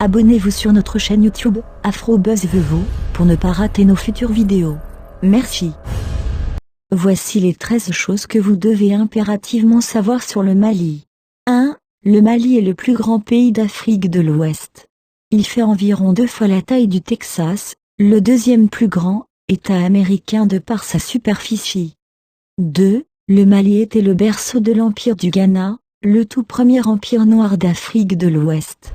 Abonnez-vous sur notre chaîne YouTube, Afrobuzz Vevo, pour ne pas rater nos futures vidéos. Merci. Voici les 13 choses que vous devez impérativement savoir sur le Mali. 1. Le Mali est le plus grand pays d'Afrique de l'Ouest. Il fait environ 2 fois la taille du Texas, le deuxième plus grand État américain de par sa superficie. 2. Le Mali était le berceau de l'Empire du Ghana, le tout premier empire noir d'Afrique de l'Ouest.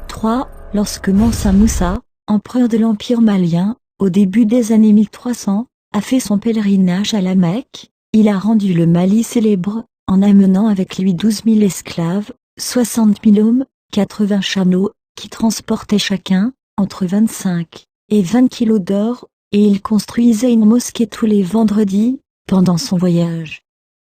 3. Lorsque Mansa Moussa, empereur de l'Empire malien, au début des années 1300, a fait son pèlerinage à la Mecque, il a rendu le Mali célèbre, en amenant avec lui 12 000 esclaves, 60 000 hommes, 80 chameaux, qui transportaient chacun, entre 25 et 20 kilos d'or, et il construisait une mosquée tous les vendredis, pendant son voyage.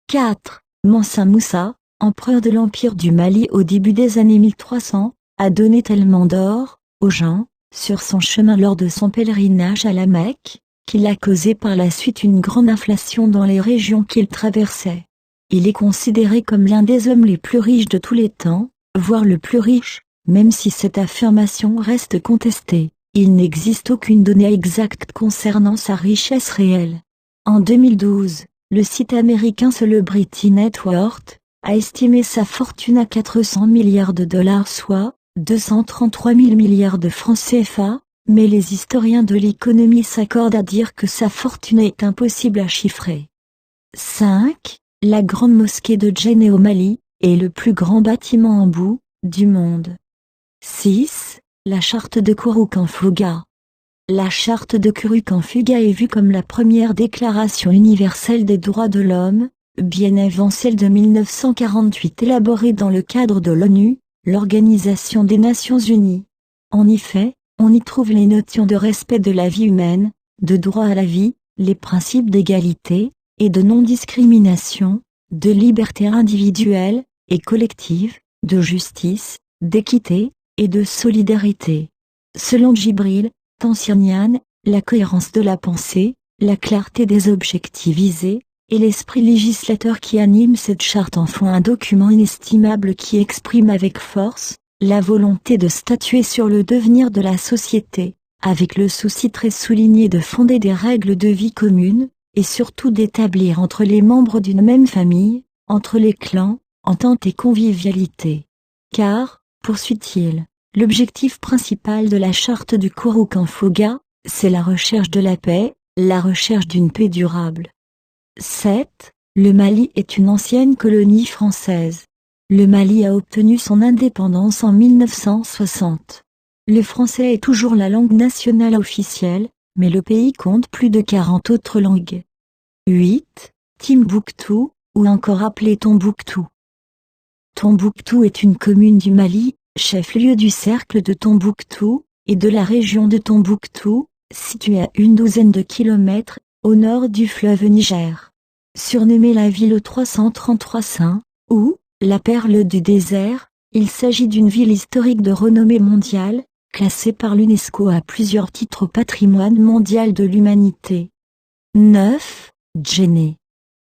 4. Mansa Moussa, empereur de l'Empire du Mali au début des années 1300, a donné tellement d'or, aux gens, sur son chemin lors de son pèlerinage à la Mecque, qu'il a causé par la suite une grande inflation dans les régions qu'il traversait. Il est considéré comme l'un des hommes les plus riches de tous les temps, voire le plus riche, même si cette affirmation reste contestée. Il n'existe aucune donnée exacte concernant sa richesse réelle. En 2012, le site américain Celebrity Net Worth a estimé sa fortune à 400 milliards de dollars, soit 233 000 milliards de francs CFA, mais les historiens de l'économie s'accordent à dire que sa fortune est impossible à chiffrer. 5. La grande mosquée de Djenné au Mali est le plus grand bâtiment en boue du monde. 6. La charte de Kurukan-Fuga. La charte de Kurukan-Fuga est vue comme la première déclaration universelle des droits de l'homme, bien avant celle de 1948 élaborée dans le cadre de l'ONU, l'Organisation des Nations Unies. En effet, on y trouve les notions de respect de la vie humaine, de droit à la vie, les principes d'égalité et de non-discrimination, de liberté individuelle et collective, de justice, d'équité et de solidarité. Selon Djibril Tansirnian, la cohérence de la pensée, la clarté des objectifs visés, et l'esprit législateur qui anime cette charte en font un document inestimable qui exprime avec force la volonté de statuer sur le devenir de la société, avec le souci très souligné de fonder des règles de vie communes, et surtout d'établir entre les membres d'une même famille, entre les clans, entente et convivialité. Car, poursuit-il, l'objectif principal de la charte du Kurukan-Fuga, c'est la recherche de la paix, la recherche d'une paix durable. 7. Le Mali est une ancienne colonie française. Le Mali a obtenu son indépendance en 1960. Le français est toujours la langue nationale officielle, mais le pays compte plus de 40 autres langues. 8. Timbuktu, ou encore appelé Tombouctou. Tombouctou est une commune du Mali, chef-lieu du cercle de Tombouctou, et de la région de Tombouctou, située à une douzaine de kilomètres, au nord du fleuve Niger. Surnommée la ville aux 333 saints, ou la perle du désert, il s'agit d'une ville historique de renommée mondiale, classée par l'UNESCO à plusieurs titres au patrimoine mondial de l'humanité. 9. Djenné.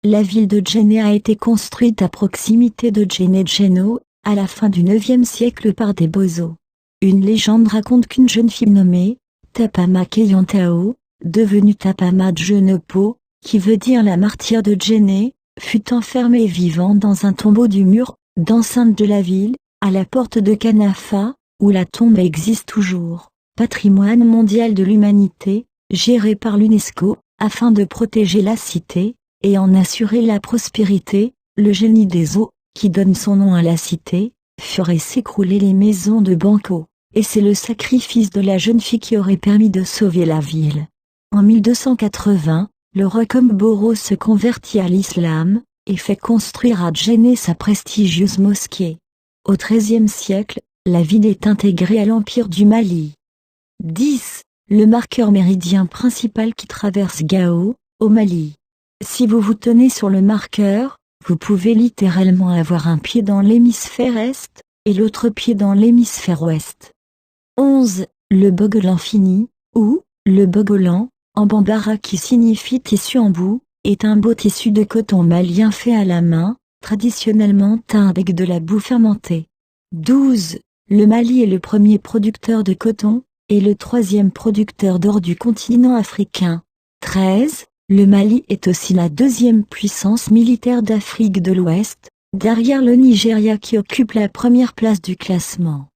La ville de Djenné a été construite à proximité de Djenné-Djeno, à la fin du IXe siècle par des bozos. Une légende raconte qu'une jeune fille nommée Tapama Keyantao, devenue Tapama Djenepo, qui veut dire la martyre de Djenné, fut enfermée vivante dans un tombeau du mur d'enceinte de la ville, à la porte de Kanafa, où la tombe existe toujours, patrimoine mondial de l'humanité, géré par l'UNESCO, afin de protéger la cité, et en assurer la prospérité. Le génie des eaux, qui donne son nom à la cité, ferait s'écrouler les maisons de Banco, et c'est le sacrifice de la jeune fille qui aurait permis de sauver la ville. En 1280, le Rokomboro se convertit à l'islam, et fait construire à Djenné sa prestigieuse mosquée. Au XIIIe siècle, la ville est intégrée à l'Empire du Mali. 10. Le marqueur méridien principal qui traverse Gao, au Mali. Si vous vous tenez sur le marqueur, vous pouvez littéralement avoir un pied dans l'hémisphère est, et l'autre pied dans l'hémisphère ouest. 11. Le bogolan fini, ou le bogolan, en bambara qui signifie tissu en bout, est un beau tissu de coton malien fait à la main, traditionnellement teint avec de la boue fermentée. 12. Le Mali est le premier producteur de coton, et le troisième producteur d'or du continent africain. 13. Le Mali est aussi la deuxième puissance militaire d'Afrique de l'Ouest, derrière le Nigeria qui occupe la première place du classement.